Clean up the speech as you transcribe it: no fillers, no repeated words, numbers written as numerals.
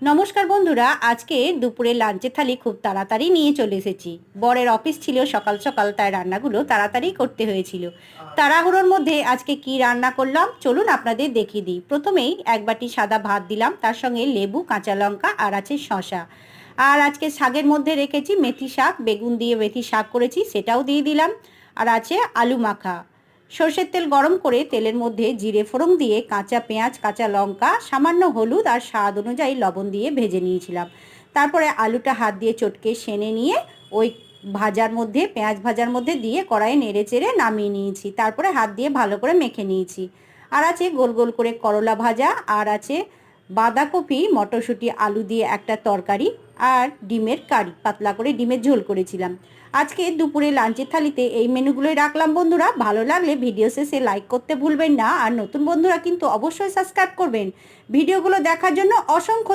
নমস্কার বন্ধুরা, আজকে দুপুরে লাঞ্চের থালি খুব তাড়াতাড়ি নিয়ে চলে এসেছি। বরের অফিস ছিল সকাল সকাল, তাই রান্নাগুলো তাড়াতাড়ি করতে হয়েছিল। তাড়াহুড়োর মধ্যে আজকে কি রান্না করলাম চলুন আপনাদের দেখিয়ে দিই। প্রথমেই এক বাটি সাদা ভাত দিলাম, তার সঙ্গে লেবু, কাঁচা লঙ্কা আর আছে শসা। আর আজকে শাকের মধ্যে রেখেছি মেথি শাক, বেগুন দিয়ে মেথি শাক করেছি, সেটাও দিয়ে দিলাম। আর আছে আলু মাখা। সর্ষের তেল গরম করে তেলের মধ্যে জিরে ফোড়ন দিয়ে কাঁচা পেঁয়াজ, কাঁচা লঙ্কা, সামান্য হলুদ আর স্বাদ অনুযায়ী লবণ দিয়ে ভেজে নিয়েছিলাম। তারপরে আলুটা হাত দিয়ে চটকে সেনে নিয়ে ওই ভাজার মধ্যে, পেঁয়াজ ভাজার মধ্যে দিয়ে কড়াইয়ে নেড়ে চেড়ে নামিয়ে নিয়েছি। তারপরে হাত দিয়ে ভালো করে মেখে নিয়েছি। আর আছে গোল গোল করে করলা ভাজা, আর আছে বাঁধাকপি, মটরশুঁটি, আলু দিয়ে একটা তরকারি, আর ডিমের কারি, পাতলা করে ডিমের ঝোল করেছিলাম। আজকে দুপুরে লাঞ্চের থালিতে এই মেনুগুলোই রাখলাম বন্ধুরা। ভালো লাগলে ভিডিও শেষে লাইক করতে ভুলবেন না, আর নতুন বন্ধুরা কিন্তু অবশ্যই সাবস্ক্রাইব করবেন। ভিডিওগুলো দেখার জন্য অসংখ্য